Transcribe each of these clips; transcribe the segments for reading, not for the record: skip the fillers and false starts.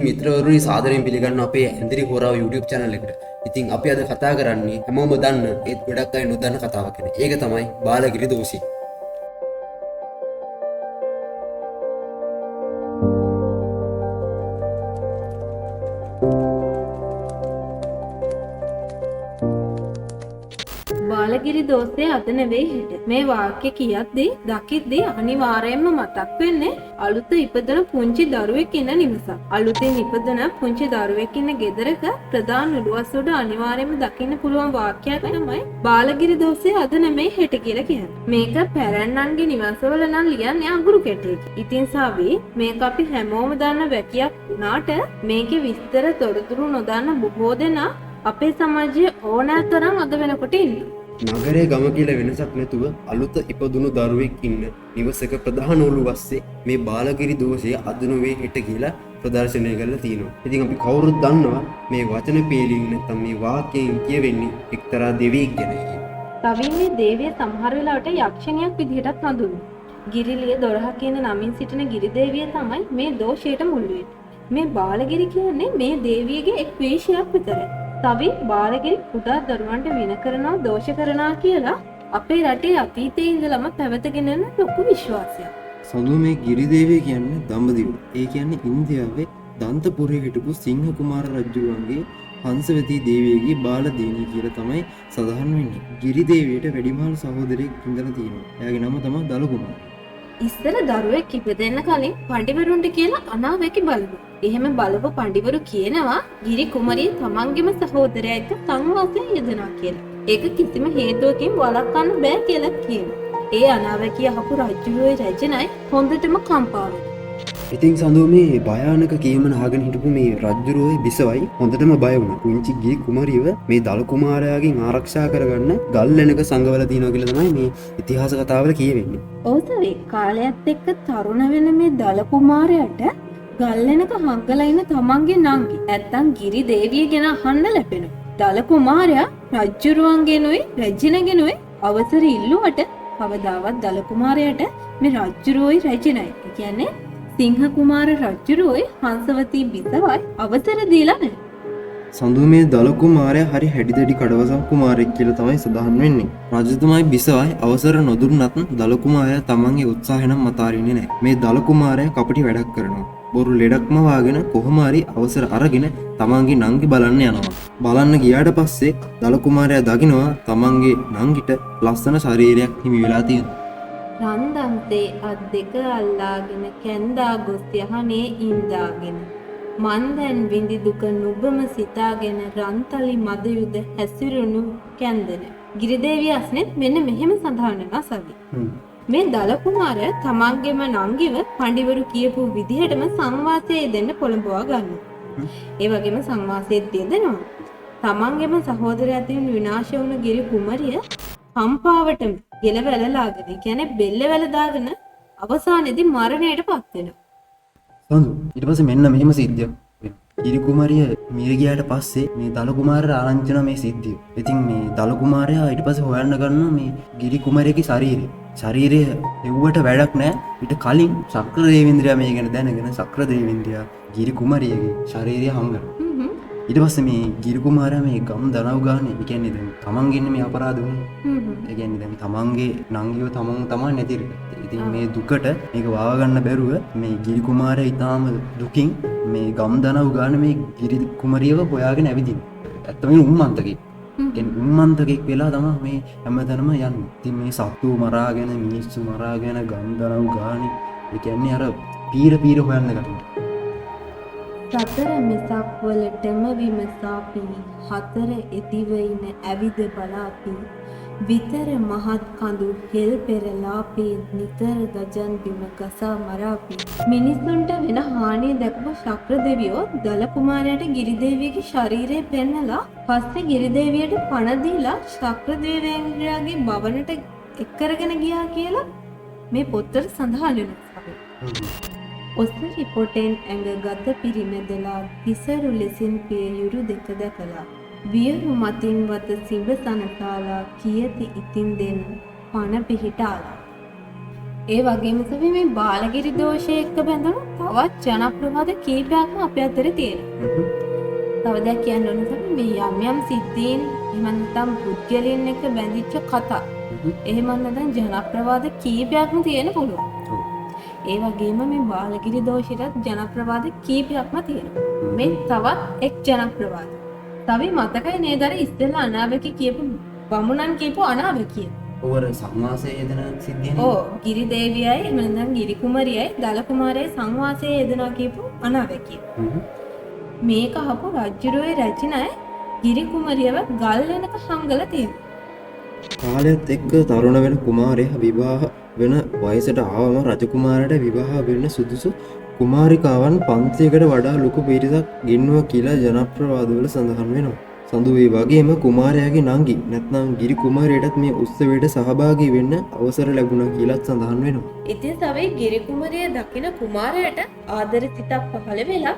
මිත්‍රවරුනි සාදරයෙන් පිළිගන්න අපේ ඇන්දිරි හොරාව YouTube channel එකට. ඉතින් අපි අද කතා කරන්නේ හැමෝම දන්න ඒත් ගොඩක් අය නොදන්න කතාවක් ගැන. ඒක තමයි බාලගිරි දෝෂී. බාලගිරි දෝෂය අද නෙවෙයි හෙට. මේ වාක්‍ය කියද්දී දකිද්දී අනිවාර්යයෙන්ම මතක් වෙන්නේ අලුත ඉපදෙන පුංචි දරුවෙක් ඉන්න නිවසක්. අලුතෙන් ඉපදෙන පුංචි දරුවෙක් ඉන්න ගෙදරක ප්‍රධාන උළුවස් උඩ අනිවාර්යයෙන්ම දකින්න පුළුවන් වාක්‍යයක් තමයි බාලගිරි දෝෂය අද නෙවෙයි හෙට කියලා කියන්නේ. මේක පැරැන්නන්ගේ නිවසවල නම් ලියන්නේ අඟුරු කැටයක. ඉතින් සාවි මේක අපි හැමෝම දන්න වැකියක් වුණාට මේකේ විස්තර තොරතුරු නොදන්න බොහෝ දෙනා අපේ සමාජයේ ඕනෑ තරම් අද වෙනකොට ඉන්නවා. නගරේ ගම කියලා වෙනසක් නැතුව අලුත ඉපදුණු දරුවෙක් ඉන්න නිවසක ප්‍රධාන උළුවස්සේ මේ බාලගිරි දෝෂය අද නොවේ හෙට කියලා ප්‍රදර්ශනය කරලා තියෙනවා. ඉතින් අපි කවුරුත් දන්නවා මේ වචන පේලින් නැත්නම් මේ වාක්‍යයෙන් කියවෙන්නේ එක්තරා දෙවියෙක් ගැන. තවින් මේ දේවිය සමහර වෙලාවට යක්ෂණියක් විදිහටත් හඳුන්වනවා. ගිරිලිය 12 කියන නමින් සිටින ගිරි දේවිය තමයි මේ දෝෂයට මුල් වෙන්නේ. මේ බාලගිරි කියන්නේ මේ දේවියගේ එක් වේශයක් විතරයි. තවි බාලගිරි කුඩා දරුවන්ට වින කරනවා දෝෂ කරනවා කියලා අපේ රටේ අතීතයේ ඉඳලම පැවතගෙන යන ලොකු විශ්වාසයක්. සඳු මේ ගිරිදේවිය කියන්නේ දඹදිව. ඒ කියන්නේ ඉන්දියාවේ දන්තපුරේ හිටපු සිංහ කුමාර රජුගේ හංසවතී දේවියගේ බාල දියණිය කියලා තමයි සඳහන් වෙන්නේ. ගිරිදේවියට වැඩිමහල් සහෝදරයෙක් ඉඳලා තියෙනවා. එයාගේ නම තමයි දල කුමාර. ඉස්සර දරුවෙක් ඉපදෙන්න කලින් පඬිවරුන්ට කියලා අනාවැකි බලමු. එහෙම බලපු පඬිවරු කියනවා ගිරි කුමරිය තමන්ගේම සහෝදරයා එක්ක සංවාසයෙන් යෙදෙනවා කියලා. ඒක කිසිම හේතුවකින් වළක්වන්න බෑ කියලා කියනවා. ඒ අනාවැකිය අහපු රජුගේ රජනයි හොඳටම කම්පා වෙනවා. ඉතින් සඳු මේ භයානක කියමන අහගෙන හිටපු මේ රජුරෝයි බිසවයි හොඳටම බය වුණා. පුංචි ගිරි කුමරියව මේ දල කුමාරයාගෙන් ආරක්ෂා කරගන්න ගල්ලෙනක සංගවල තියෙනවා කියලා තමයි මේ ඉතිහාස කතාවල කියවෙන්නේ. ඔව්සරේ කාලයත් එක්ක තරුණ වෙන මේ දල කුමාරයාට ගල්ලෙනක හංගලා ඉන්න තමන්ගේ නංගි නැත්තම් ගිරි දේවිය ගැන අහන්න ලැබෙනවා. දල කුමාරයා රජුරුවන්ගෙනුයි රජිනගෙනුයි අවසර ඉල්ලුවට කවදාවත් දල කුමාරයාට මේ රජුරුවයි රජිනයි කියන්නේ සිංහ කුමාර රජුරුවයි හංසවතී බිසවයි අවසර දීලා නැහැ. සඳු මේ දල කුමාරයා හරි හැඩිදැඩි කඩවසම් කුමාරයෙක් කියලා තමයි සඳහන් වෙන්නේ. රජතුමායි බිසවයි අවසර නොදුන්නත් දල කුමාරයා තමන්ගේ උත්සාහය නම් මතාරින්නේ නැහැ. මේ දල කුමාරයා කපටි වැඩක් කරනවා. බොරු ලෙඩක්ම වාගෙන කොහොම හරි අවසර අරගෙන තමන්ගේ නංගි බලන්න යනවා. බලන්න ගියාට පස්සේ දල කුමාරයා දකිනවා තමන්ගේ නංගිට ලස්සන ශරීරයක් හිමි වෙලා තියෙනවා. රන්දන්තේ අත් දෙක අල්ලාගෙන කැන්දා ගොස් යහනේ ඉඳාගෙන මන් දැන් විඳි දුක නුඹම සිතාගෙන රන්තලි මද යුද හැසිරුණු කැන්දන. ගිරිදේවිය අස්නෙත් මෙන්න මෙහෙම සඳහන් වෙනවා සවි. මේ දල කුමාරයා තමන්ගේම නංගිව පඬිවරු කියපු විදිහටම සංවාසයේ දෙන්න පොළඹවා ගන්නවා. ඒ වගේම සංවාසයේ දෙදෙනවා. තමන්ගේම සහෝදරයා තියෙන විනාශ වුණු ගිරි කුමරිය කම්පාවටම ගෙලවැලලාගෙන කියන්නේ බෙල්ලවැල දාගෙන අවසානයේදී මරණයට පත් වෙනවා. සඳු ඊට පස්සේ මෙන්න මෙහෙම සිද්ධියක්. ගිරි කුමාරිය මිය ගියාට පස්සේ මේ දල කුමාරයා ආරංචි වෙන මේ සිද්ධිය. ඉතින් මේ දල කුමාරයා ඊට පස්සේ හොයන්න ගන්නවා මේ ගිරි කුමාරයාගේ ශරීරය. ශරීරය එව්වට වැඩක් නැහැ. ඊට කලින් ශක්‍ර දේවේන්ද්‍රයා මේ ගැන දැනගෙන ශක්‍ර දේවේන්ද්‍රයා ගිරි කුමාරියගේ ශරීරය හංගනවා. ඊට පස්සේ මේ ගිරි කුමාරයා මේ ගම් දනව් ගානේ ඒ කියන්නේ දැන් තමන්ගේ මේ අපරාධ වුණේ. ඒ කියන්නේ දැන් තමන්ගේ නංගිව තමන් තමයි නැතිර. ඉතින් මේ දුකට මේක වාව ගන්න බැරුව මේ ගිරි කුමාරයා ඊටාම දුකින් මේ ගම් දනව් ගානේ මේ ගිරි කුමාරියව හොයාගෙන ඇවිදින්න. ඇත්තම උම්මන්තකෙක්. උම්මන්තකෙක් වෙලා තමයි මේ හැමතැනම යන්නේ. ඉතින් මේ සත්තු මරාගෙන මිනිස්සු මරාගෙන ගම් දනව් ගානේ ඒ කියන්නේ අර පීර හොයන්න ගන්නවා. සතර මිසක් වලටම විමසාපි හතර එතිවයින ඇවිද බලාපි විතර මහත් කඳු හෙල් පෙරලාපි නිතර ගජන් බිම ගසා මරාපි. මිනිසුන්ට වෙන හානිය දැකපු ශක්‍ර දෙවියෝ දල කුමාරයාට ගිරිදේවියගේ ශරීරය පෙන්නලා පස්සේ ගිරිදේවියට පණ දීලා ශක්‍ර දේවේන්ද්‍රයාගේ භවනට එක් කරගෙන ගියා කියලා මේ පොතේ සඳහන් වෙනවා. ඔස්සරි පොටෙන් ඇඟ ගත පිරිමැදලා තිසරු ලෙසින් පියයුරු දෙක දැකලා වියරු මතින් වත සිඹ සනකාලා කියති ඉතින් දෙන්න පණ පිහිටාලා. ඒ වගේම සවි මේ බාලගිරි දෝෂය එක්ක බැඳුණු තවත් ජනප්‍රවාද කීපයක්ම අපේ අතරේ තියෙනවා. තව දෙයක් කියන්න ඕන සවි මේ යම් සිද්ධීන් එහෙම නැත්නම් පුද්ගලයන් එක්ක බැඳිච්ච කතා. එහෙම නැත්නම් ජනප්‍රවාද කීපයක්ම තියෙන පුළුවන්. ඒ වගේම මේ බාලගිරි දෝෂයට ජනප්‍රවාද කීපයක්ම තියෙනවා. මේ තවත් එක් ජනප්‍රවාද. තවි මතකයි නේද අර ඉස්සෙල්ලා අනාවැකි කියපු බමුණන් කියපු අනාවැකිය. ඔවර සංවාසයේ යෙදෙන සිද්ධියනේ. ඕ ගිරි දේවියයි එහෙම නැත්නම් ගිරි කුමරියයි දල කුමාරයයි සංවාසයේ යෙදෙනවා කියපු අනාවැකිය. මේක අහපු රජුරෝයි රචනයි ගිරි කුමරියව ගල් වෙනක හංගලා තියෙනවා. කාලයත් එක්ක තරුණ වෙන කුමාරයා විවාහ වෙන වයසට ආවම රජකුමාරට විවාහ වෙන්න සුදුසු කුමාරිකාවන් 500කට වඩා ලොකු පිරිසක් ගෙන්නුවා කියලා ජනප්‍රවාදවල සඳහන් වෙනවා. සඳු ඒ වගේම කුමාරයාගේ නංගි නැත්නම් ගිරි කුමාරයටත් මේ උත්සවයට සහභාගී වෙන්න අවසර ලැබුණා කියලාත් සඳහන් වෙනවා. ඉතින් තමයි ගිරි කුමරිය දකින කුමාරයාට ආදර සිතක් පහළ වෙලා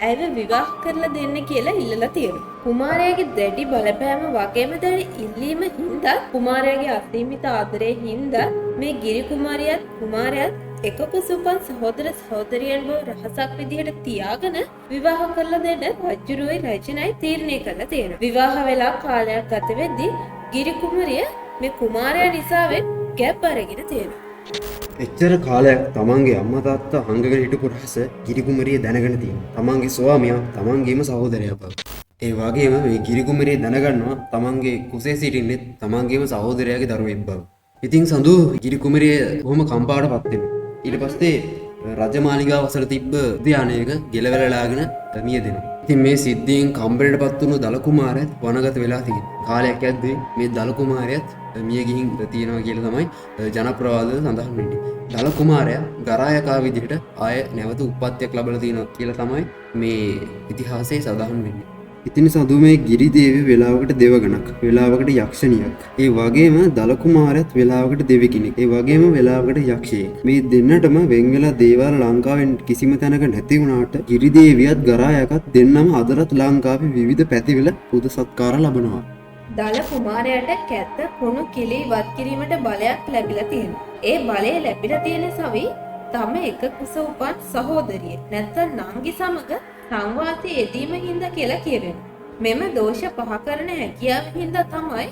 ඇයව විවාහ කරලා දෙන්න කියලා ඉල්ලලා තියෙනවා. කුමාරයාගේ දැඩි බලපෑම වගේම දැඩි ඉල්ලීම හින්දා කුමාරයාගේ අසීමිත ආදරේ හින්දා මේ ගිරි කුමාරියත් කුමාරයාත් එකක සුපන් සහෝදර සහෝදරියන් බව රහසක් විදිහට තියාගෙන විවාහ කරලා දෙන්න රජුරුවයි රජනයි තීරණය කරලා තියෙනවා. විවාහ වෙලා කාලයක් ගත වෙද්දී ගිරි කුමාරිය මේ කුමාරයා නිසාවෙන් ගැප් අරගෙන තියෙනවා. එච්චර කාලයක් තමන්ගේ අම්මා තාත්තා හංගගෙන හිටපු රහස ගිරි කුමරිය දැනගෙන තියෙනවා. තමන්ගේ ස්වාමියා තමන්ගේම සහෝදරයා බව. ඒ වගේම මේ ගිරි කුමරිය දැනගන්නවා තමන්ගේ කුසේ සිටින්නේ තමන්ගේම සහෝදරයාගේ දරුවෙක් බව. ඉතින් සඳු ගිරි කුමරිය කොහොම කම්පාවටපත් වෙනවා. ඊට පස්සේ රජමාලිගාව අසල තිබ්බ උද්‍යානයක ගෙලවැළලාගෙන මියදෙනවා. ඉතින් මේ සිද්ධියෙන් කම්බරයටපත් වුණු දල කුමාරයාත් වනගත වෙලා තියෙනවා. කාලයක් යද්දී මේ දල කුමාරයාත් මිය ගිහින් තියෙනවා කියලා තමයි ජනප්‍රවාදවල සඳහන් වෙන්නේ. දල කුමාරයා ගරායකා විදිහට ආය නැවත උප්පත්තියක් ලැබලා තියෙනවා කියලා තමයි මේ ඉතිහාසයේ සඳහන් වෙන්නේ. ඉතින් සඳු මේ ගිරි දේවිය වෙලාවකට දෙවගණක්, වෙලාවකට යක්ෂණියක්. ඒ වගේම දල කුමාරයාත් වෙලාවකට දෙවි කෙනෙක්. ඒ වගේම වෙලාවකට යක්ෂයෙක්. මේ දෙන්නටම වෙන් වෙලා දේවාල ලංකාවෙන් කිසිම තැනක නැති වුණාට ගිරි දේවියත් ගරායකත් දෙන්නම අදටත් ලංකාවේ විවිධ පැතිවල පුද සත්කාර ලබනවා. දල කුමාරයාට කැත්ත කුණු කිලි ඉවත් කිරීමට බලයක් ලැබිලා තියෙනවා. ඒ බලය ලැබිලා තියෙන සවි තම එක කුස උපන් සහෝදරිය නැත්නම් නංගි සමග සංවාසයේ යෙදීම හින්දා කියලා කියවෙනවා. මෙම දෝෂ පහ කරන හැකියාව හින්දා තමයි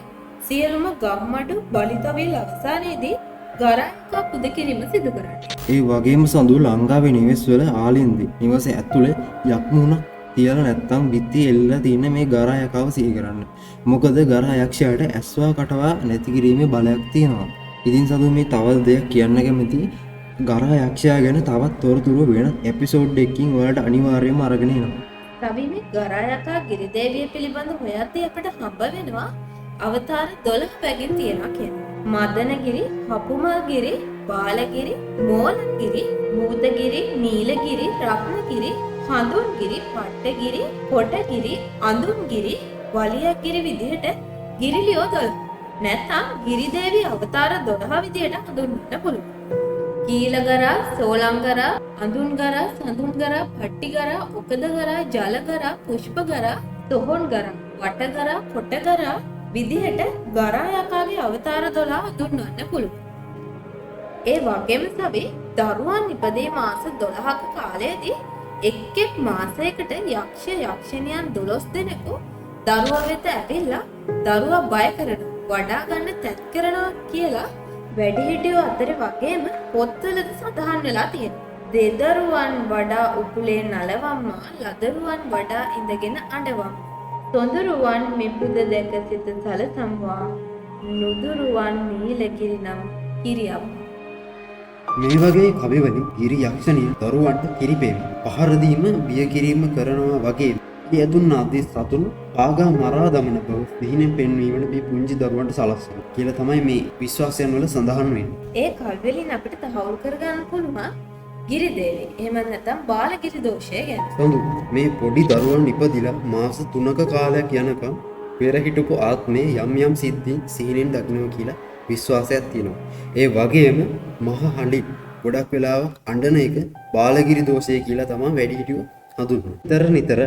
සියලුම ගම්මඩු බලිතවිල් අවසානයේදී ගරායක පුද කිරීම සිදු කරන්නේ. ඒ වගේම සඳු ලංකාවේ නිවෙස්වල ආලින්දි නිවස ඇතුලේ යක්මුණක් තියලා නැත්තම් බිත්ති එල්ලලා තියෙන මේ ගරායකව සිහි කරන්න. මොකද ගරායක්ෂයාට ඇස්වා කටවා නැති කිරීමේ බලයක් තියෙනවා. ඉතින් සඳු මේ තවත් දෙයක් කියන්න කැමති ගරායක්ෂයා ගැන තවත් තොරතුරු වෙන එපිසෝඩ් එකකින් ඔයාලට අනිවාර්යයෙන්ම අරගෙන එනවා. තවි මේ ගරායකා ගිරිදේවිය පිළිබඳ හොයද්දී අපිට හම්බ වෙනවා අවතාර 12 පැකින් තියෙනවා කියන්නේ. මදනගිරි, හපුමල්ගිරි, බාලගිරි, මෝලගිරි, භූතගිරි, නීලගිරි, රත්නගිරි, හඳුන්ගිරි, පට්ටගිරි, කොටගිරි, අඳුන්ගිරි, වලියගිරි විදිහට ගිරිලියෝ 12. නැත්නම් ගිරිදේවි අවතාර 12 විදිහට හඳුන්වන්න පුළුවන්. කීලගරා, සෝලංගරා, අඳුන්ගරා, සඳුන්ගරා, පට්ටිගරා, උකදගරා, ජලගරා, පුෂ්පගරා, තොහොන්ගරා, වටගරා, කොටගරා විදිහට ගරායකාගේ අවතාර 12 හඳුන්වන්න පුළුවන්. ඒ වගේම සවි දරුවන් ඉපදී මාස 12ක කාලයේදී එක් මාසයකට යක්ෂ යක්ෂණියන් 12 දෙනෙකු දරුවා වෙත ඇවිල්ලා දරුවා බය කරනවා, වඩා ගන්න තැත් කරනවා කියලා වැඩිහිටියෝ අතර වගේම පොත්වලද සඳහන් වෙලා තියෙනවා. දෙදරුවන් වඩා උකුලේ නලවම්මා, ලදරුවන් වඩා ඉඳගෙන අඬවම්. තොඳුරුවන් මිපුද දැක සිත සලසම්වා, නුදුරුවන් නීලගිරි නම් කිරියම්. මේ වගේ කවිවලින් ගිරි යක්ෂණිය දරුවන්ට කිරිපෙම පහර දීම බිය කිරීම කරනවා වගේ යදුන් ආදී සතුන් පාගා මරා දමන බව සිහිනෙන් පෙන්වීමට මේ පුංචි දරුවන්ට සලස්වනවා කියලා තමයි මේ විශ්වාසයන් වල සඳහන් වෙන්නේ. ඒ කවිවලින් අපිට තහවුරු කරගන්න පුළුවන් ගිරි දේවි එහෙම නැත්නම් බාලගිරි දෝෂය ගැන. සඳු මේ පොඩි දරුවන් ඉපදිලා මාස 3ක කාලයක් යනකම් පෙර හිටපු ආත්මේ යම් යම් සිද්ධීන් සිහිනෙන් දකිනවා කියලා විශ්වාසයක් තියෙනවා. ඒ වගේම මහ හඬින් ගොඩක් වෙලාවක් අඬන එක බාලගිරි දෝෂය කියලා තමයි වැඩිහිටියෝ හඳුන්වන්නේ. නිතර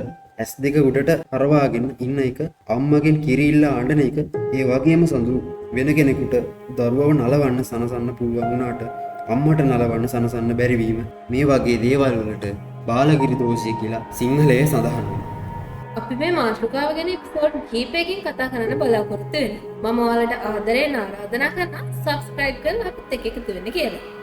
S2 උඩට හරවාගෙන ඉන්න එක, අම්මගෙන් කිරි ඉල්ලා අඬන එක, ඒ වගේම සඳු වෙන කෙනෙකුට දරුවව නලවන්න සනසන්න පුළුවන් වුණාට අම්මට නලවන්න සනසන්න බැරිවීම මේ වගේ දේවල් වලට බාලගිරි දෝෂය කියලා සිංහලයේ සඳහන් වෙනවා. අපි මේ මාතෘකාව ගැන එපිසෝඩ් කීපයකින් කතා කරන්න බලාපොරොත්තු වෙනවා. මම ඔයාලට ආදරයෙන් ආරාධනා කරනවා subscribe කරලා අපිත් එක්ක එකතු වෙන්න කියලා.